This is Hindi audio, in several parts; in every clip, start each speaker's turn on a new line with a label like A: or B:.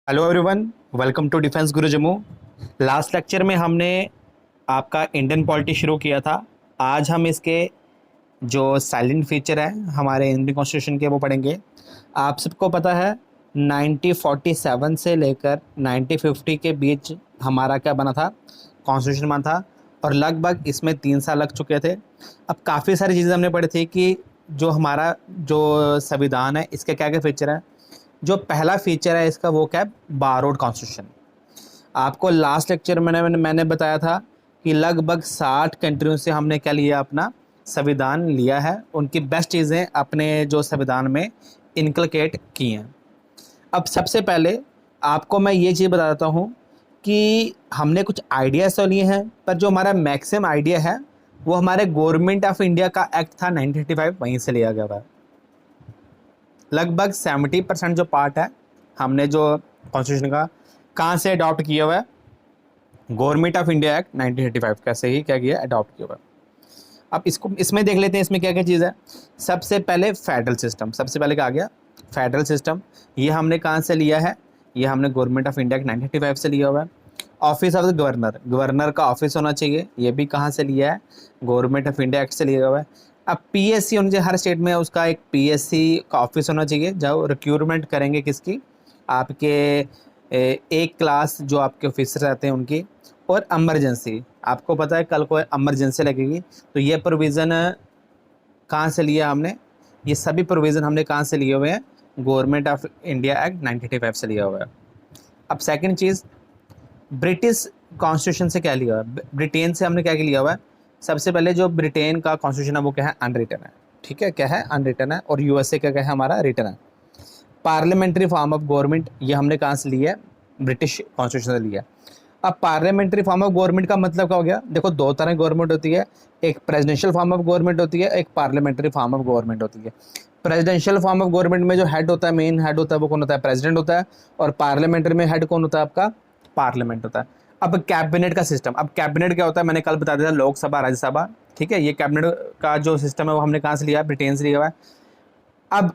A: Hello everyone, welcome to defence Guru Jammu. Last lecture में हमने आपका इंडियन पॉलिटी शुरू किया था। आज हम इसके जो साइलेंट फीचर है हमारे इंडियन कॉन्स्टिट्यूशन के वो पढ़ेंगे। आप सबको पता है 1947 से लेकर 1950 के बीच हमारा क्या बना था, कॉन्स्टिट्यूशन बना था, और लगभग इसमें 3 साल लग चुके थे। अब काफ़ी सारी चीज़ें हमने पढ़ी थी कि जो हमारा जो संविधान है इसके क्या क्या फीचर है। जो पहला फीचर है इसका वो क्या है, बारोड कॉन्स्टिट्यूशन। आपको लास्ट लेक्चर में मैंने बताया था कि लगभग 60 कंट्रियों से हमने क्या लिया, अपना संविधान लिया है, उनकी बेस्ट चीज़ें अपने जो संविधान में इनकलकेट की हैं। अब सबसे पहले आपको मैं ये चीज़ बता देता हूँ कि हमने कुछ आइडियाज़ तो लिए हैं, पर जो हमारा मैक्सिमम आइडिया है वो हमारे गवर्नमेंट ऑफ इंडिया का एक्ट था 1935, वहीं से लिया गया था। लगभग 70% जो पार्ट है हमने जो कॉन्स्टिट्यूशन का कहाँ से अडॉप्ट किया हुआ है, गवर्नमेंट ऑफ इंडिया एक्ट 1935 का से ही क्या किया, अडॉप्ट किया हुआ है। अब इसको इसमें देख लेते हैं इसमें क्या क्या चीज़ है। सबसे पहले फेडरल सिस्टम, सबसे पहले क्या आ गया, फेडरल सिस्टम। ये हमने कहाँ से लिया है, ये हमने गवर्नमेंट ऑफ इंडिया एक्ट 1935 से लिया हुआ है। Office of the governor, governor का ऑफिस होना चाहिए, ये भी कहाँ से लिया है, गवर्नमेंट ऑफ इंडिया एक्ट से लिया हुआ है। अब पीएससी होना चाहिए, हर स्टेट में उसका एक पीएससी का ऑफिस होना चाहिए, जो रिक्रूटमेंट करेंगे किसकी, आपके एक क्लास जो आपके ऑफिसर रहते हैं उनकी। और इमरजेंसी, आपको पता है कल को इमरजेंसी लगेगी, तो ये प्रोविज़न कहाँ से लिया हमने, ये सभी प्रोविज़न हमने कहाँ से लिए हुए हैं, गवर्नमेंट ऑफ इंडिया एक्ट 1935 से लिया हुआ है। अब सेकंड चीज़, ब्रिटिश कॉन्स्टिट्यूशन से क्या लिया हुआ है, ब्रिटेन से हमने क्या लिया हुआ है। सबसे पहले जो ब्रिटेन का कॉन्स्टिट्यूशन है वो क्या है, अनरिटन है, ठीक है, क्या है, अनरिटन है। और यूएसए का क्या है, हमारा रिटन है। पार्लियामेंट्री फॉर्म ऑफ गवर्नमेंट, ये हमने कहाँ से लिया है, ब्रिटिश कॉन्स्टिट्यूशन से लिया है। अब पार्लियामेंट्री फॉर्म ऑफ गवर्नमेंट का मतलब क्या हो गया, देखो दो तरह की गवर्नमेंट होती है, एक प्रेसिडेंशियल फॉर्म ऑफ गवर्नमेंट होती है, एक पार्लियामेंट्री फॉर्म ऑफ गवर्नमेंट होती है। प्रेसिडेंशियल फॉर्म ऑफ गवर्नमेंट में जो हेड होता है, मेन हेड होता है, वो कौन होता है, प्रेसिडेंट होता है। और पार्लियामेंट्री में हेड कौन होता है, आपका पार्लियामेंट होता है। अब कैबिनेट का सिस्टम, अब कैबिनेट क्या होता है, मैंने कल बता दिया था, लोकसभा राज्यसभा, ठीक है। ये कैबिनेट का जो सिस्टम है वो हमने कहाँ से लिया, ब्रिटेन से लिया हुआ है। अब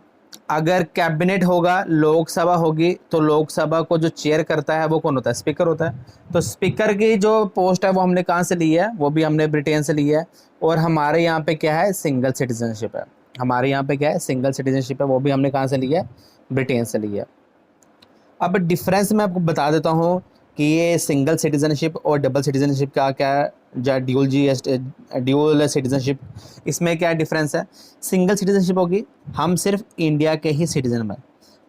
A: अगर कैबिनेट होगा, लोकसभा होगी, तो लोकसभा को जो चेयर करता है वो कौन होता है, स्पीकर होता है। तो स्पीकर की जो पोस्ट है वो हमने कहाँ से ली है, वो भी हमने ब्रिटेन से ली है। और हमारे यहाँ पे क्या है, सिंगल सिटीजनशिप है, हमारे यहाँ पे क्या है, सिंगल सिटीजनशिप है, वो भी हमने कहाँ से लिया है, ब्रिटेन से लिया है। अब डिफरेंस मैं आपको बता देता हूँ कि ये सिंगल सिटीजनशिप और डबल सिटीजनशिप का क्या है, या ड्यूल सिटीजनशिप, इसमें क्या डिफरेंस है। सिंगल सिटीजनशिप होगी, हम सिर्फ इंडिया के ही सिटीजन में,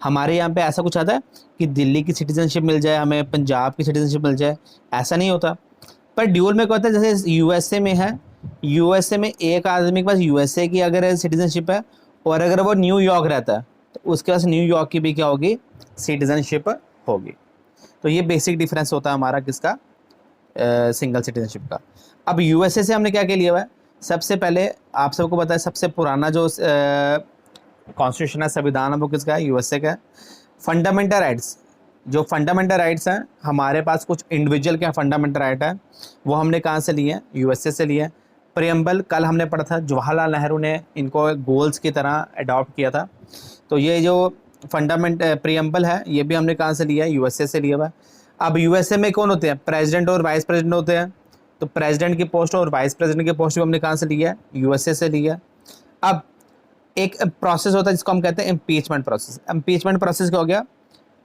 A: हमारे यहाँ पे ऐसा कुछ आता है कि दिल्ली की सिटीजनशिप मिल जाए हमें, पंजाब की सिटीजनशिप मिल जाए, ऐसा नहीं होता। पर ड्यूल में क्या होता है, जैसे यूएसए में है, यूएसए में एक आदमी के पास यूएसए की अगर सिटीजनशिप है, और अगर वो न्यूयॉर्क रहता है तो उसके पास न्यूयॉर्क की भी क्या होगी, सिटीजनशिप होगी। तो ये बेसिक डिफरेंस होता है हमारा किसका, सिंगल सिटीजनशिप का। अब यूएसए से हमने क्या क्या लिया हुआ है, सबसे पहले आप सबको पता है सबसे पुराना जो कॉन्स्टिट्यूशन है, संविधान है, वो किसका है, यूएसए का है। फंडामेंटल राइट्स, जो फंडामेंटल राइट्स हैं हमारे पास, कुछ इंडिविजुअल के फंडामेंटल राइट है, वो हमने कहाँ से लिए हैं, यूएसए से लिए हैं। प्रियम्बल कल हमने पढ़ा था, जवाहरलाल नेहरू ने इनको गोल्स की तरह अडॉप्ट किया था। तो ये जो फंडामेंट प्रियम्बल है ये भी हमने कहाँ से लिया है, यूएसए से लिया हुआ है। अब यूएसए में कौन होते हैं, प्रेसिडेंट और वाइस प्रेसिडेंट होते हैं। तो प्रेसिडेंट की पोस्ट और वाइस प्रेसिडेंट की पोस्ट भी हमने कहाँ से लिया है, यूएसए से लिया है। अब एक प्रोसेस होता है जिसको हम कहते हैं इम्पीचमेंट प्रोसेस। इम्पीचमेंट प्रोसेस क्या हो गया,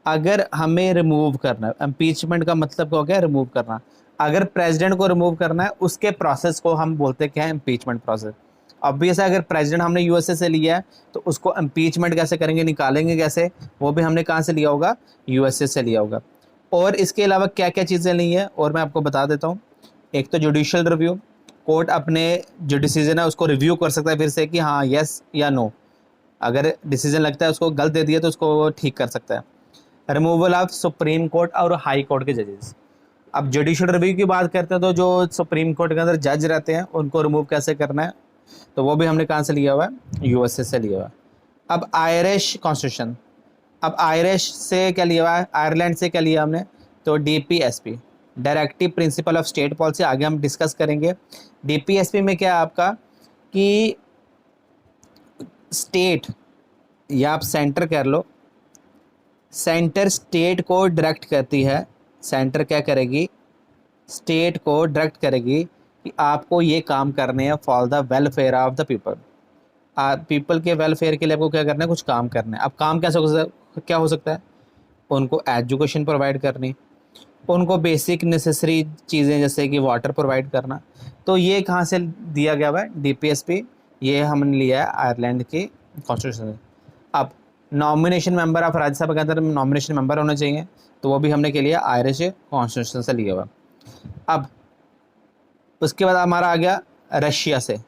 A: अगर हमें रिमूव करना है, इम्पीचमेंट का मतलब क्या हो गया, रिमूव करना। अगर प्रेसिडेंट को रिमूव करना है, उसके प्रोसेस को हम बोलते हैं क्या है, इम्पीचमेंट प्रोसेस। ऑब्वियस है, अगर प्रेसिडेंट हमने यूएसए से लिया है तो उसको इम्पीचमेंट कैसे करेंगे, निकालेंगे कैसे, वो भी हमने कहाँ से लिया होगा, यूएसए से लिया होगा। और इसके अलावा क्या क्या चीज़ें ली हैं और मैं आपको बता देता हूँ। एक तो जुडिशियल रिव्यू, कोर्ट अपने जो डिसीजन है उसको रिव्यू कर सकता है फिर से कि हाँ यस या नो, अगर डिसीजन लगता है उसको गलत दे दिया तो उसको वो ठीक कर सकता है। रिमूवल ऑफ सुप्रीम कोर्ट और हाई कोर्ट के जजेस। अब जुडिशियल रिव्यू की बात करते हैं तो जो सुप्रीम कोर्ट के अंदर जज रहते हैं उनको रिमूव कैसे करना है, तो वो भी हमने कहाँ से लिया हुआ है, यूएसए से लिया हुआ है। अब आयरिश कॉन्स्टिट्यूशन, अब आयरिश से क्या लिया हुआ है, आयरलैंड से क्या लिया हमने, तो DPSP, directive principle of state policy, आगे हम डिस्कस करेंगे। डीपीएसपी में क्या है आपका कि स्टेट या आप सेंटर कर लो, सेंटर स्टेट को डायरेक्ट करती है, सेंटर क्या करेगी, स्टेट को डायरेक्ट करेगी कि आपको ये काम करने हैं for the welfare of the people. People के वेलफेयर के लिए आपको क्या करना है, कुछ काम करना है। अब काम कैसे क्या हो सकता है, उनको एजुकेशन प्रोवाइड करनी, उनको बेसिक नेसेसरी चीज़ें जैसे कि वाटर प्रोवाइड करना। तो ये कहाँ से दिया गया हुआ है, डीपीएसपी, ये हमने लिया है आयरलैंड की कॉन्स्टिट्यूशन से। अब नॉमिनेशन मेंबर ऑफ राज्यसभा के अंदर नॉमिनेशन मेंबर होने चाहिए, तो वो भी हमने के लिया आयरिश कॉन्स्टिट्यूशन से लिया हुआ। अब उसके बाद हमारा आ गया रशिया से।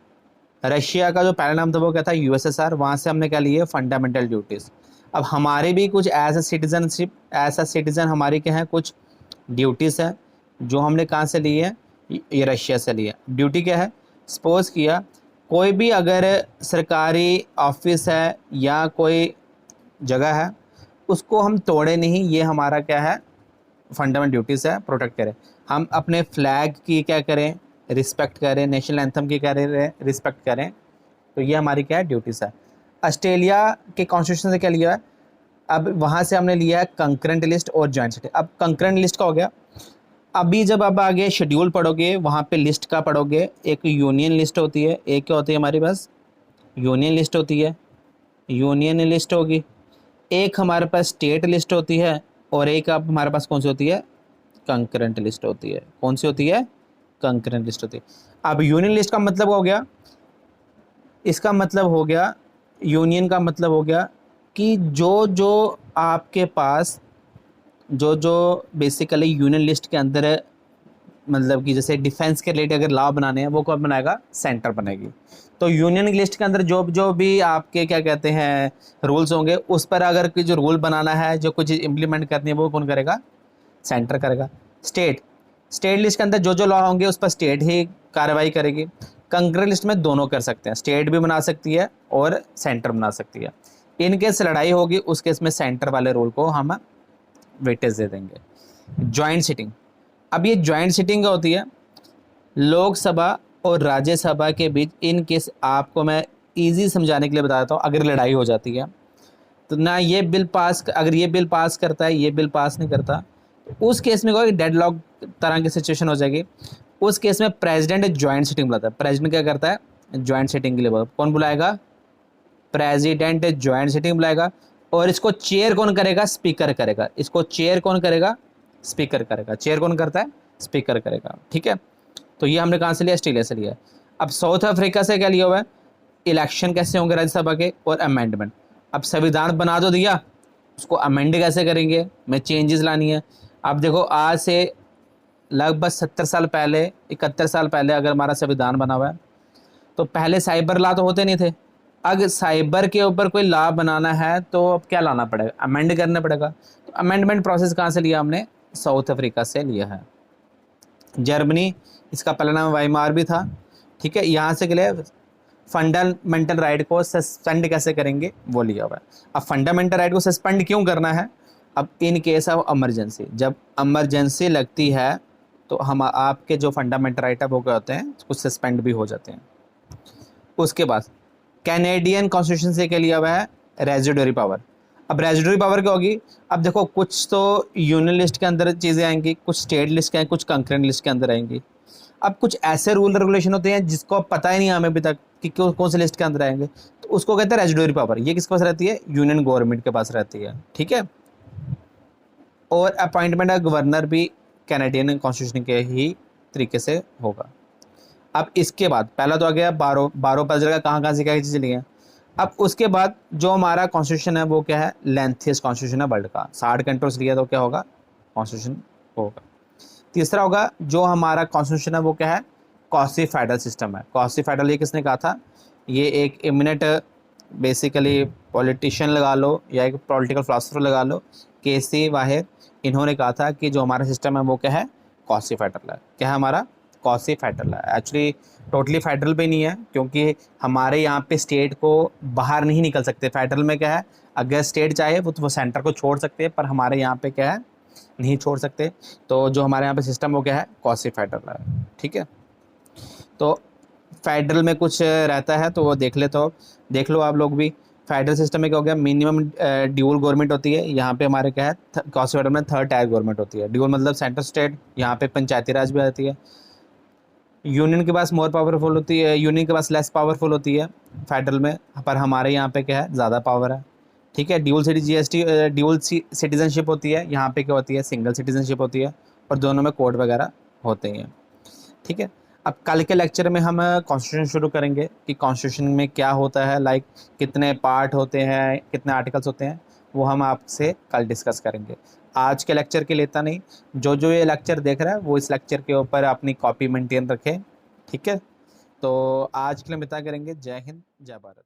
A: रशिया का जो पहला नाम था वो क्या था, यूएसएसआर। वहाँ से हमने क्या लिए, फंडामेंटल ड्यूटीज़। अब हमारे भी कुछ as a citizenship, as a citizen हमारी क्या है, कुछ ड्यूटीज़ है जो हमने कहाँ से ली है, ये रशिया से लिया। ड्यूटी क्या है, सपोज किया कोई भी अगर सरकारी ऑफिस है या कोई जगह है, उसको हम तोड़े नहीं, ये हमारा क्या है, फंडामेंटल ड्यूटीज़ है, प्रोटेक्ट करें। हम अपने फ्लैग की क्या करें, रिस्पेक्ट करें, नेशनल एंथम की क्या करें, रिस्पेक्ट करें। तो ये हमारी क्या है, ड्यूटीज़ है। ऑस्ट्रेलिया के कॉन्स्टिट्यूशन से क्या लिया है, अब वहाँ से हमने लिया है कंकरेंट लिस्ट और जॉइंट सिटी। अब कंकरेंट लिस्ट का हो गया, अभी जब आप आगे शेड्यूल पढ़ोगे वहाँ पे लिस्ट का पढ़ोगे, एक यूनियन लिस्ट होती है, एक क्या होती है हमारे पास, यूनियन लिस्ट होती है, यूनियन लिस्ट होगी, एक हमारे पास स्टेट लिस्ट होती है, और एक अब हमारे पास कौन सी होती है, कंकरेंट लिस्ट होती है। कौन सी होती है, कंकरेंट लिस्ट होती है। अब यूनियन लिस्ट का मतलब हो गया, इसका मतलब हो गया, यूनियन का मतलब हो गया कि जो जो आपके पास जो जो बेसिकली यूनियन लिस्ट के अंदर है, मतलब कि जैसे डिफेंस के रिलेटेड अगर लॉ बनाने हैं, वो कौन बनाएगा, सेंटर बनेगी। तो यूनियन लिस्ट के अंदर जो जो भी आपके क्या कहते हैं रूल्स होंगे, उस पर अगर कोई जो रूल बनाना है, जो कुछ चीज़ इंप्लीमेंट करनी है, वो कौन करेगा, सेंटर करेगा। स्टेट, स्टेट लिस्ट के अंदर जो जो लॉ होंगे उस पर स्टेट ही कार्रवाई करेगी। कंकरेंट लिस्ट में दोनों कर सकते हैं, स्टेट भी बना सकती है और सेंटर बना सकती है। इन केस लड़ाई होगी, उस केस में सेंटर वाले रूल को हम वेटेज दे देंगे। जॉइंट सिटिंग, अब ये जॉइंट सिटिंग क्या होती है, लोकसभा और राज्यसभा के बीच, इन केस आपको मैं इजी समझाने के लिए बता देता हूँ, अगर लड़ाई हो जाती है तो ना ये बिल पास, अगर ये बिल पास करता है, ये बिल पास नहीं करता, तो उस केस में कोई डेडलॉक तरह की सिचुएशन हो जाएगी। उस केस में प्रेसिडेंट जॉइंट सिटिंग बुलाता है। प्रेसिडेंट क्या करता है, जॉइंट सिटिंग के लिए कौन बुलाएगा, प्रेसिडेंट जॉइंट सिटिंग बुलाएगा। और इसको चेयर कौन करेगा, स्पीकर करेगा। इसको चेयर कौन करेगा, स्पीकर करेगा। चेयर कौन करता है, स्पीकर करेगा। ठीक है, तो ये हमने कहाँ से लिया, ऑस्ट्रेलिया से लिया। अब साउथ अफ्रीका से क्या लिया हुआ है, इलेक्शन कैसे होंगे राज्यसभा के, और अमेंडमेंट। अब संविधान बना तो दिया, उसको अमेंड कैसे करेंगे, में चेंजेस लानी है। अब देखो आज से लगभग 70 साल पहले, 71 साल पहले अगर हमारा संविधान बना हुआ है, तो पहले साइबर लॉ तो होते नहीं थे। अगर साइबर के ऊपर कोई लॉ बनाना है तो अब क्या लाना पड़ेगा, अमेंड करना पड़ेगा। तो अमेंडमेंट प्रोसेस कहाँ से लिया हमने, साउथ अफ्रीका से लिया है। जर्मनी, इसका पहला नाम वाइमार भी था। ठीक है, यहाँ से के लिए फंडामेंटल राइट को सस्पेंड कैसे करेंगे वो लिया हुआ है। अब फंडामेंटल राइट को सस्पेंड क्यों करना है, अब इन केस ऑफ इमरजेंसी, जब इमरजेंसी लगती है तो हम आपके जो फंडामेंटल राइट है वो क्या होते हैं, कुछ सस्पेंड भी हो जाते हैं। उसके बाद कैनेडियन कॉन्स्टिट्यूशन से क्या लिया हुआ है, रेजिडरी पावर। अब रेजिडरी पावर क्या होगी, अब देखो कुछ तो यूनियन लिस्ट के अंदर चीज़ें आएंगी, कुछ स्टेट लिस्ट के, कुछ कंकरेंट लिस्ट के अंदर आएंगी। अब कुछ ऐसे रूल रेगुलेशन होते हैं जिसको पता ही नहीं हमें अभी तक कि कौन से लिस्ट के अंदर आएंगे, तो उसको कहते हैं रेजिडरी पावर। ये किसके पास रहती है, यूनियन गवर्नमेंट के पास रहती है। ठीक है, और अपॉइंटमेंट ऑफ गवर्नर भी कैनेडियन कॉन्स्टिट्यूशन के ही तरीके से होगा। अब इसके बाद पहला तो आ गया बारो पता चलेगा कहाँ कहाँ से क्या चीज़ें ली हैं। अब उसके बाद जो हमारा कॉन्स्टिट्यूशन है वो क्या है, लेंथीस्ट कॉन्स्टिट्यूशन है वर्ल्ड का, 60 कंट्रोल्स लिया तो क्या होगा, कॉन्स्टिट्यूशन होगा। तीसरा होगा जो हमारा कॉन्स्टिट्यूशन है वो क्या है, कॉसी फेडरल सिस्टम है। कॉसी फेडरल ये किसने कहा था, ये एक इमिनेंट बेसिकली पॉलिटिशियन लगा लो या एक पॉलिटिकल फिलोसफर लगा लो, केसी वाहिर, इन्होंने कहा था कि जो हमारा सिस्टम है वो क्या है, कॉसी फेडरल है। क्या है हमारा, कॉसी फेडरल है। एक्चुअली टोटली फेडरल भी नहीं है, क्योंकि हमारे यहाँ पे स्टेट को बाहर नहीं निकल सकते। फेडरल में क्या है, अगर स्टेट चाहे वो तो वो सेंटर को छोड़ सकते हैं, पर हमारे यहाँ पे क्या है, नहीं छोड़ सकते। तो जो हमारे यहाँ पे सिस्टम वो क्या है, कॉसी फेडरल है। ठीक है, तो फेडरल में कुछ रहता है तो वो देख लो आप लोग भी। फेडरल सिस्टम में क्या हो गया, मिनिमम ड्यूल गवर्नमेंट होती है, यहाँ पे हमारे क्या है कॉन्स्टिट्यूशन में थर्ड टायर गवर्नमेंट होती है। ड्यूल मतलब सेंटर स्टेट, यहाँ पे पंचायती राज भी आती है। यूनियन के पास मोर पावरफुल होती है, यूनियन के पास लेस पावरफुल होती है फेडरल में, पर हमारे यहाँ पे क्या है ज़्यादा पावर है। ठीक है, dual city GST dual citizenship होती है, यहाँ पे क्या होती है सिंगल सिटीजनशिप होती है, और दोनों में कोड वगैरह होते हैं। ठीक है, अब कल के लेक्चर में हम कॉन्स्टिट्यूशन शुरू करेंगे कि कॉन्स्टिट्यूशन में क्या होता है, लाइक कितने पार्ट होते हैं, कितने आर्टिकल्स होते हैं, वो हम आपसे कल डिस्कस करेंगे। आज के लेक्चर के लिए इतना नहीं, जो जो ये लेक्चर देख रहा है वो इस लेक्चर के ऊपर अपनी कॉपी मेंटेन रखे। ठीक है, तो आज के लिए हम इतना करेंगे। जय हिंद, जय भारत।